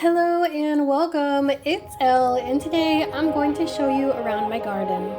Hello and welcome. It's Elle, and today I'm going to show you around my garden.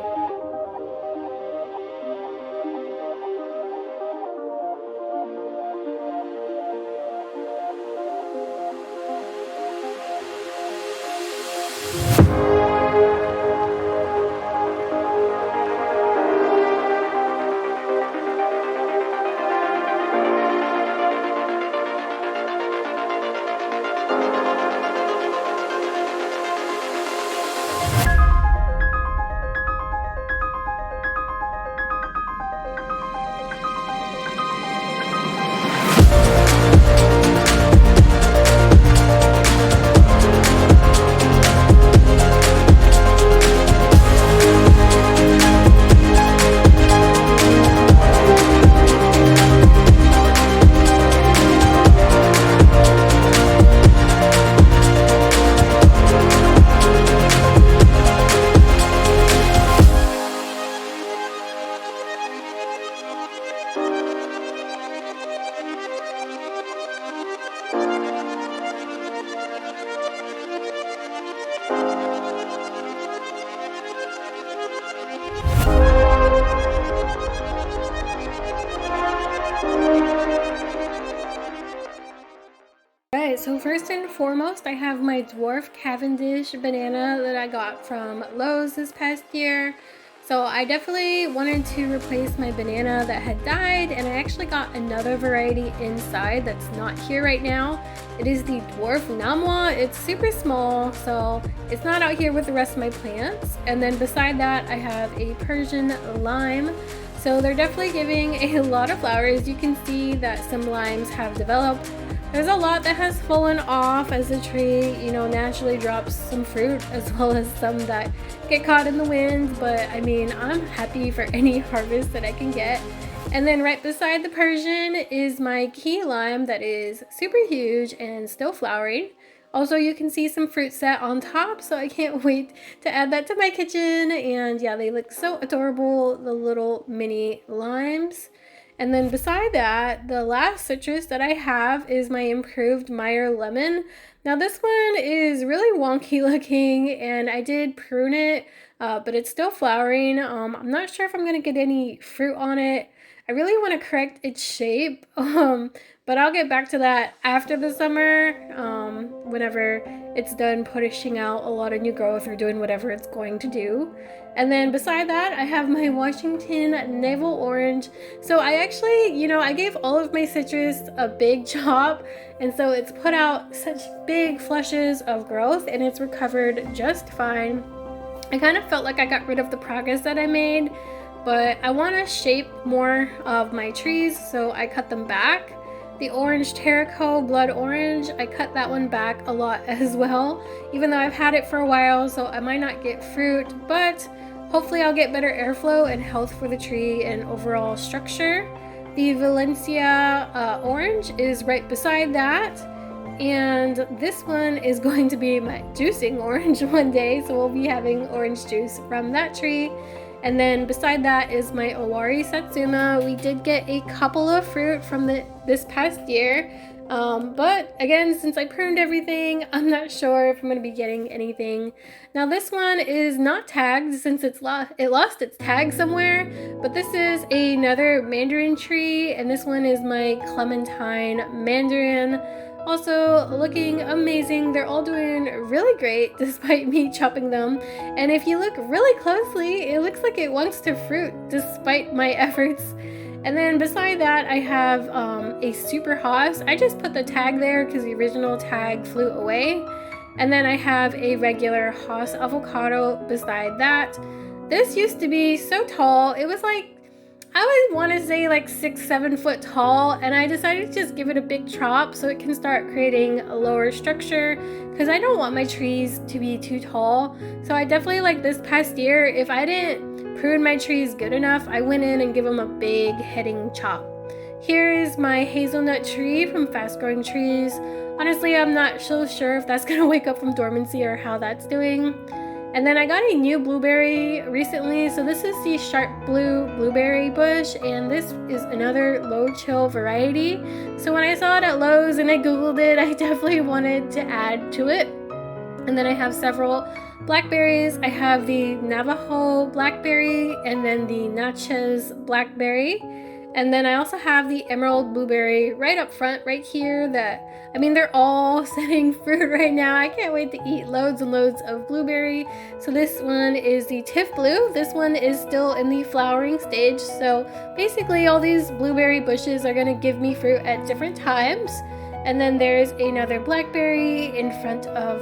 Alright, so first and foremost, I have my dwarf Cavendish banana that I got from Lowe's this past year. So I definitely wanted to replace my banana that had died, and I actually got another variety inside that's not here right now. It is the dwarf Namwa. It's super small, so it's not out here with the rest of my plants. And then beside that, I have a Persian lime. So they're definitely giving a lot of flowers. You can see that some limes have developed. There's a lot that has fallen off as the tree, naturally drops some fruit, as well as some that get caught in the wind. But I mean, I'm happy for any harvest that I can get. And then right beside the Persian is my key lime that is super huge and still flowering. Also, you can see some fruit set on top, so I can't wait to add that to my kitchen. And yeah, they look so adorable, the little mini limes. And then beside that, the last citrus that I have is my improved Meyer lemon. Now this one is really wonky looking, and I did prune it, but it's still flowering. I'm not sure if I'm going to get any fruit on it. I really want to correct its shape, but I'll get back to that after the summer, whenever it's done pushing out a lot of new growth or doing whatever it's going to do. And then beside that, I have my Washington Navel Orange. So I actually, I gave all of my citrus a big chop, and so it's put out such big flushes of growth, and it's recovered just fine. I kind of felt like I got rid of the progress that I made, but I want to shape more of my trees, so I cut them back. The orange Terraco Blood Orange, I cut that one back a lot as well, even though I've had it for a while, so I might not get fruit, but hopefully I'll get better airflow and health for the tree and overall structure. The Valencia Orange is right beside that, and this one is going to be my juicing orange one day, so we'll be having orange juice from that tree. And then beside that is my Owari Satsuma. We did get a couple of fruit from this past year, but again, since I pruned everything, I'm not sure if I'm going to be getting anything. Now this one is not tagged since it lost its tag somewhere, but this is another mandarin tree, and this one is my Clementine Mandarin. Also looking amazing. They're all doing really great despite me chopping them. And if you look really closely, it looks like it wants to fruit despite my efforts. And then beside that, I have a Super Haas. I just put the tag there because the original tag flew away. And then I have a regular Haas avocado beside that. This used to be so tall. It was like, I would want to say like 6-7 foot tall, and I decided to just give it a big chop so it can start creating a lower structure, because I don't want my trees to be too tall. So I definitely, like this past year, if I didn't prune my trees good enough, I went in and give them a big heading chop. Here is my hazelnut tree from Fast Growing Trees. Honestly, I'm not so sure if that's going to wake up from dormancy or how that's doing. And then I got a new blueberry recently. So this is the Sharp Blue blueberry bush, and this is another low chill variety. So when I saw it at Lowe's and I googled it, I definitely wanted to add to it. And then I have several blackberries. I have the Navajo blackberry and then the Natchez blackberry. And then I also have the emerald blueberry right up front right here that, I mean, they're all setting fruit right now. I can't wait to eat loads and loads of blueberry. So this one is the Tiff Blue. This one is still in the flowering stage. So basically all these blueberry bushes are gonna give me fruit at different times. And then there's another blackberry in front of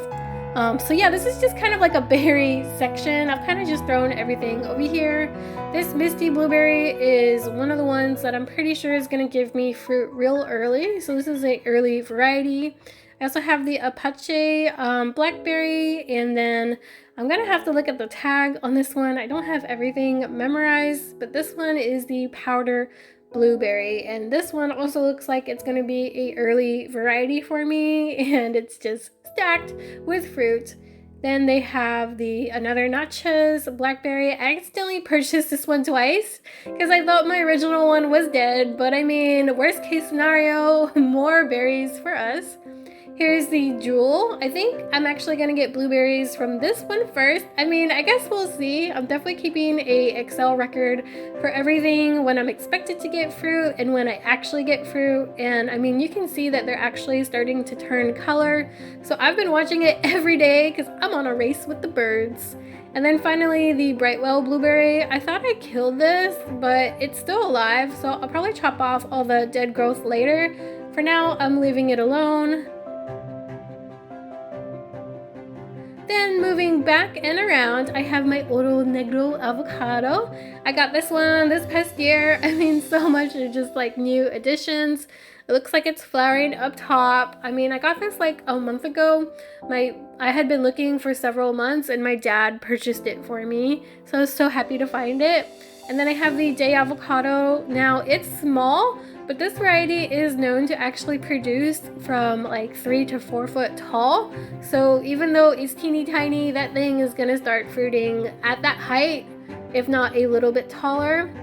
so yeah, this is just kind of like a berry section. I've kind of just thrown everything over here. This Misty Blueberry is one of the ones that I'm pretty sure is going to give me fruit real early. So this is an early variety. I also have the Apache Blackberry, and then I'm going to have to look at the tag on this one. I don't have everything memorized, but this one is the Powder Blueberry, and this one also looks like it's going to be a early variety for me, and it's just stacked with fruit. Then they have another Natchez Blackberry. I accidentally purchased this one twice because I thought my original one was dead, but I mean, worst case scenario, more berries for us. Here's the Jewel. I think I'm actually gonna get blueberries from this one first. I mean, I guess we'll see. I'm definitely keeping a Excel record for everything, when I'm expected to get fruit and when I actually get fruit. And I mean, you can see that they're actually starting to turn color. So I've been watching it every day because I'm on a race with the birds. And then finally, the Brightwell Blueberry. I thought I killed this, but it's still alive. So I'll probably chop off all the dead growth later. For now, I'm leaving it alone. Then moving back and around, I have my Oro Negro avocado. I got this one this past year. I mean, so much of just like new additions. It looks like it's flowering up top. I mean, I got this like a month ago. I had been looking for several months and my dad purchased it for me. So I was so happy to find it. And then I have the Day Avocado. Now it's small, but this variety is known to actually produce from like 3 to 4 foot tall. So even though it's teeny tiny, that thing is gonna start fruiting at that height, if not a little bit taller.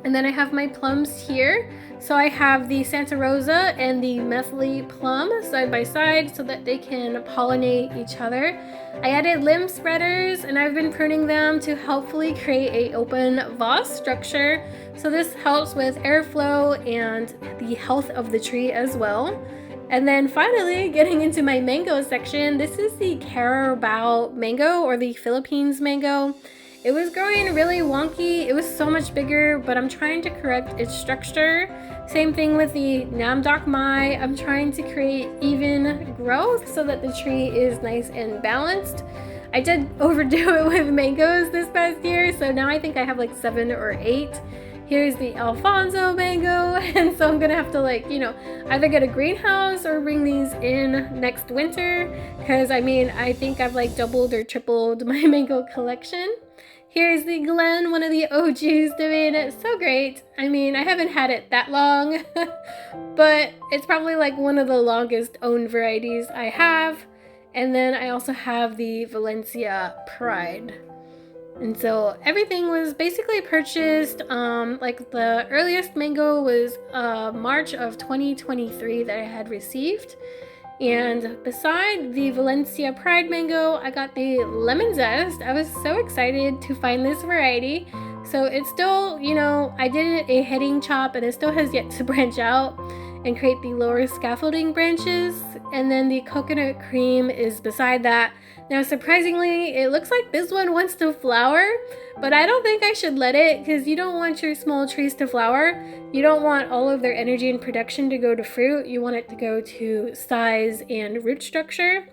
And then I have my plums here. So I have the Santa Rosa and the Methley plum side by side so that they can pollinate each other. I added limb spreaders and I've been pruning them to helpfully create an open vase structure. So this helps with airflow and the health of the tree as well. And then finally, getting into my mango section, this is the Carabao mango or the Philippines mango. It was growing really wonky. It was so much bigger, but I'm trying to correct its structure. Same thing with the Nam Doc Mai. I'm trying to create even growth so that the tree is nice and balanced. I did overdo it with mangoes this past year, so now I think I have like 7 or 8. Here's the Alfonso mango, and so I'm gonna have to either get a greenhouse or bring these in next winter, because I mean, I think I've like doubled or tripled my mango collection. Here's the Glen, one of the OGs, doing it so great. I mean, I haven't had it that long, but it's probably like one of the longest owned varieties I have. And then I also have the Valencia Pride. And so everything was basically purchased, like the earliest mango was March of 2023 that I had received. And beside the Valencia Pride mango, I got the Lemon Zest. I was so excited to find this variety. So it's still, I did a heading chop and it still has yet to branch out and create the lower scaffolding branches. And then the coconut cream is beside that. Now, surprisingly, it looks like this one wants to flower, but I don't think I should let it, because you don't want your small trees to flower. You don't want all of their energy and production to go to fruit. You want it to go to size and root structure,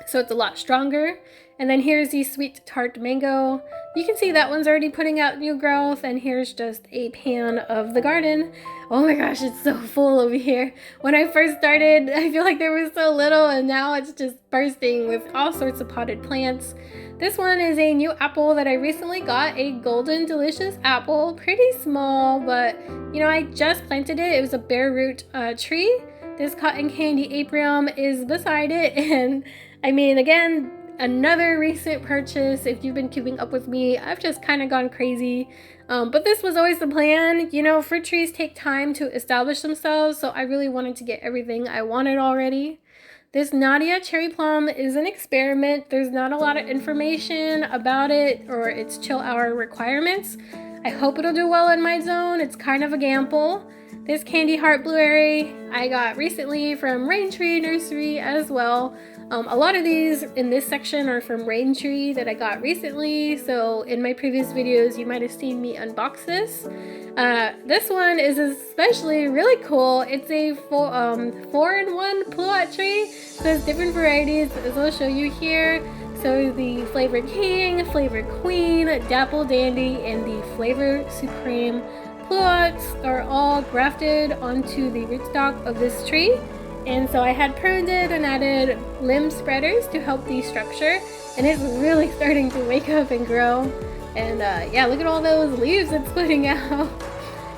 so it's a lot stronger. And then here's the Sweet Tart Mango. You can see that one's already putting out new growth, and here's just a pan of the garden. Oh my gosh, it's so full over here. When I first started, I feel like there was so little, and now it's just bursting with all sorts of potted plants. This one is a new apple that I recently got, a Golden Delicious apple. Pretty small, but I just planted it. It was a bare root tree. This cotton candy apium is beside it, and I mean, again, another recent purchase. If you've been keeping up with me, I've just kind of gone crazy. But this was always the plan. You know, fruit trees take time to establish themselves, so I really wanted to get everything I wanted already. This Nadia cherry plum is an experiment. There's not a lot of information about it or its chill hour requirements. I hope it'll do well in my zone. It's kind of a gamble. This candy heart blueberry I got recently from Raintree Nursery as well. A lot of these in this section are from Raintree that I got recently, so in my previous videos you might have seen me unbox this. This one is especially really cool. It's a 4-in-1 pluot tree, so there's different varieties as I'll show you here. So the Flavor King, Flavor Queen, Dapple Dandy, and the Flavor Supreme pluots are all grafted onto the rootstock of this tree. And so I had pruned it and added limb spreaders to help the structure, and it's really starting to wake up and grow. And yeah, look at all those leaves it's putting out.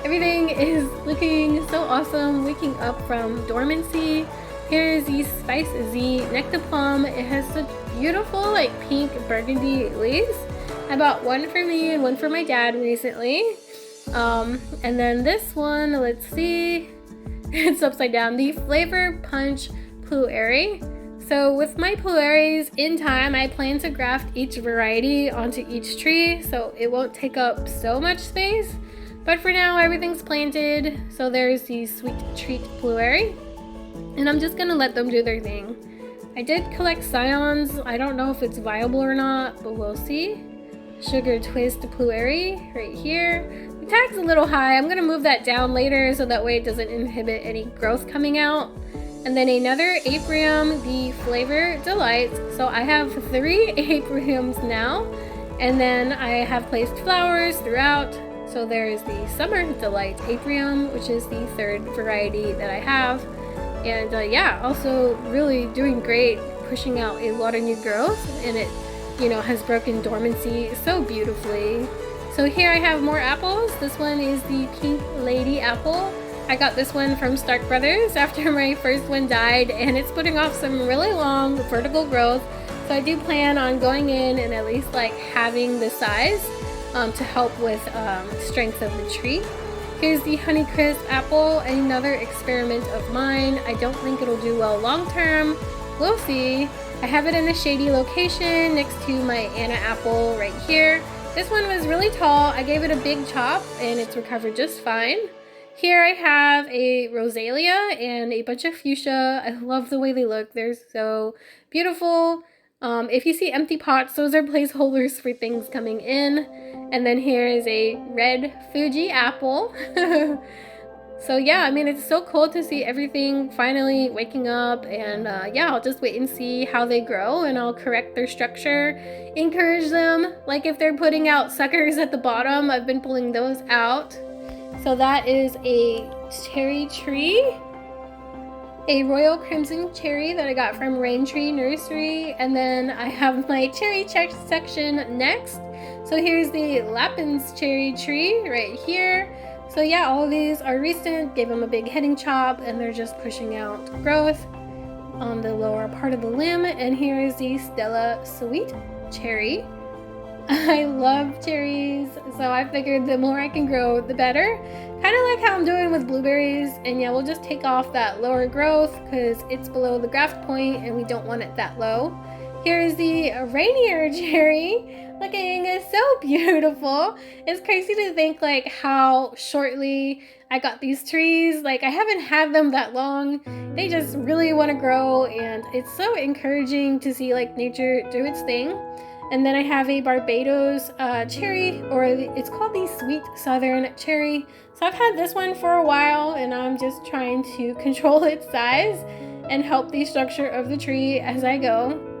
Everything is looking so awesome, waking up from dormancy. Here's the Spice Z Nectar Plum. It has such beautiful like pink burgundy leaves. I bought one for me and one for my dad recently. And then this one, let's see. It's upside down. The Flavor Punch Pluary. So with my pluaries, in time I plan to graft each variety onto each tree so it won't take up so much space. But for now everything's planted. So there's the Sweet Treat Pluary. And I'm just gonna let them do their thing. I did collect scions. I don't know if it's viable or not, but we'll see. Sugar Twist Pluary right here. The tag's a little high. I'm gonna move that down later so that way it doesn't inhibit any growth coming out. And then another apium, the Flavor Delight. So I have 3 apiums now, and then I have placed flowers throughout. So there's the Summer Delight apium, which is the 3rd variety that I have. And yeah, also really doing great, pushing out a lot of new growth, and it, you know, has broken dormancy so beautifully. So here I have more apples. This one is the Pink Lady apple. I got this one from Stark Brothers after my first one died, and it's putting off some really long vertical growth. So I do plan on going in and at least like having the size to help with strength of the tree. Here's the Honeycrisp apple, another experiment of mine. I don't think it'll do well long term. We'll see. I have it in a shady location next to my Anna apple right here. This one was really tall. I gave it a big chop and it's recovered just fine. Here I have a Rosalia and a bunch of fuchsia. I love the way they look. They're so beautiful. If you see empty pots, those are placeholders for things coming in. And then here is a red Fuji apple. So yeah, I mean, it's so cool to see everything finally waking up, and yeah, I'll just wait and see how they grow, and I'll correct their structure, encourage them. Like if they're putting out suckers at the bottom, I've been pulling those out. So that is a cherry tree, a Royal Crimson cherry that I got from Raintree Nursery, and then I have my cherry section next. So here's the Lapins cherry tree right here. So yeah, all of these are recent, gave them a big heading chop, and they're just pushing out growth on the lower part of the limb. And here is the Stella Sweet cherry. I love cherries, so I figured the more I can grow, the better. Kind of like how I'm doing with blueberries, and yeah, we'll just take off that lower growth because it's below the graft point and we don't want it that low. Here's the Rainier cherry. Looking so beautiful. It's crazy to think like how shortly I got these trees. Like I haven't had them that long. They just really want to grow, and it's so encouraging to see like nature do its thing. And then I have a Barbados cherry, or it's called the Sweet Southern cherry. So I've had this one for a while, and I'm just trying to control its size and help the structure of the tree as I go.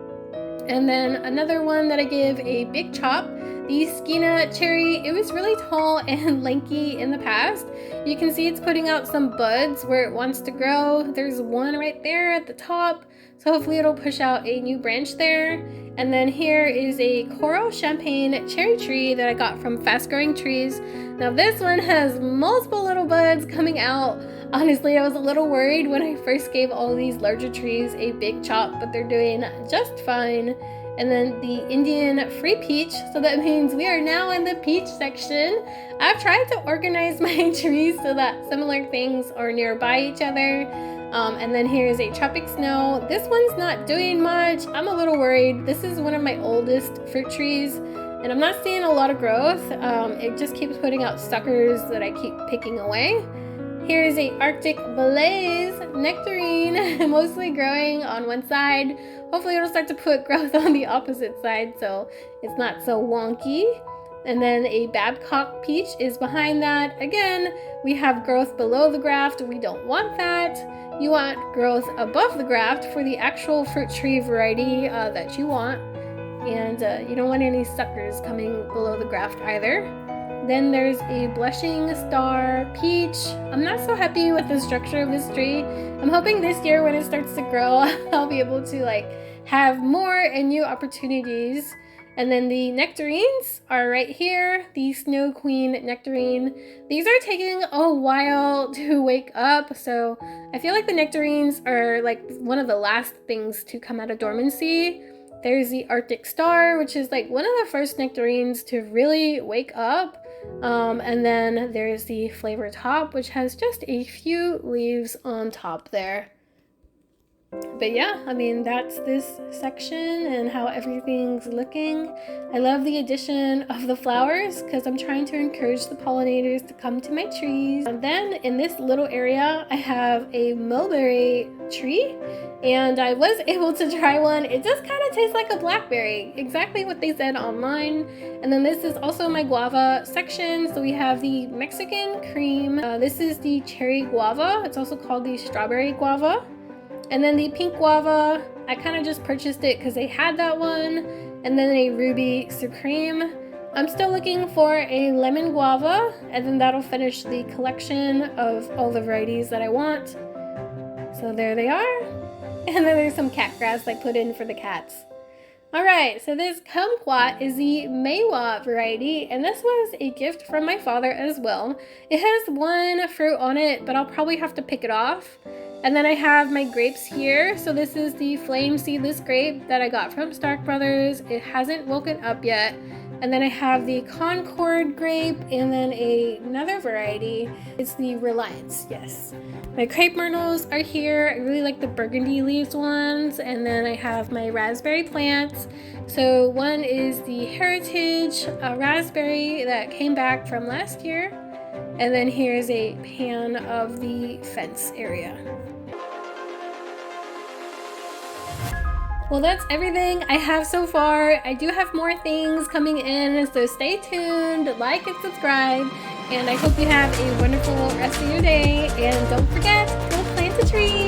And then another one that I give a big chop, the Skeena cherry. It was really tall and lanky in the past. You can see it's putting out some buds where it wants to grow. There's one right there at the top, so hopefully it'll push out a new branch there. And then here is a Coral Champagne cherry tree that I got from Fast Growing Trees. Now this one has multiple little buds coming out. Honestly, I was a little worried when I first gave all these larger trees a big chop, but they're doing just fine. and then the Indian free peach. So that means we are now in the peach section. I've tried to organize my trees so that similar things are nearby each other. And then here's a tropic snow. This one's not doing much. I'm a little worried. This is one of my oldest fruit trees, and I'm not seeing a lot of growth. It just keeps putting out suckers that I keep picking away. Here's a Arctic Blaze nectarine, mostly growing on one side. Hopefully it'll start to put growth on the opposite side so it's not so wonky. And then a Babcock peach is behind that. Again, we have growth below the graft. We don't want that. You want growth above the graft for the actual fruit tree variety that you want. And you don't want any suckers coming below the graft either. Then there's a Blushing Star peach. I'm not so happy with the structure of this tree. I'm hoping this year when it starts to grow, I'll be able to have more and new opportunities. And then the nectarines are right here, the Snow Queen nectarine. These are taking a while to wake up, so I feel like the nectarines are one of the last things to come out of dormancy. There's the Arctic Star, which is one of the first nectarines to really wake up. And then there's the Flavor Top, which has just a few leaves on top there. But yeah, I mean, that's this section and how everything's looking. I love the addition of the flowers because I'm trying to encourage the pollinators to come to my trees. And then in this little area, I have a mulberry tree, and I was able to try one. It just kind of tastes like a blackberry, exactly what they said online. And then this is also my guava section. So we have the Mexican cream. This is the cherry guava. It's also called the strawberry guava. And then the pink guava, I kind of just purchased it because they had that one. And then a ruby supreme. I'm still looking for a lemon guava, and then that'll finish the collection of all the varieties that I want. So there they are. And then there's some cat grass I put in for the cats. Alright, so this kumquat is the Meiwa variety, and this was a gift from my father as well. It has one fruit on it, but I'll probably have to pick it off. And then I have my grapes here. So this is the flame seedless grape that I got from Stark Brothers. It hasn't woken up yet. And then I have the Concord grape, and then another variety. It's the Reliance, yes. My crepe myrtles are here. I really like the burgundy leaves ones. And then I have my raspberry plants. So one is the Heritage raspberry that came back from last year. And then here's a pan of the fence area. Well, that's everything I have so far. I do have more things coming in, so stay tuned, like and subscribe, and I hope you have a wonderful rest of your day. And don't forget, go plant a tree.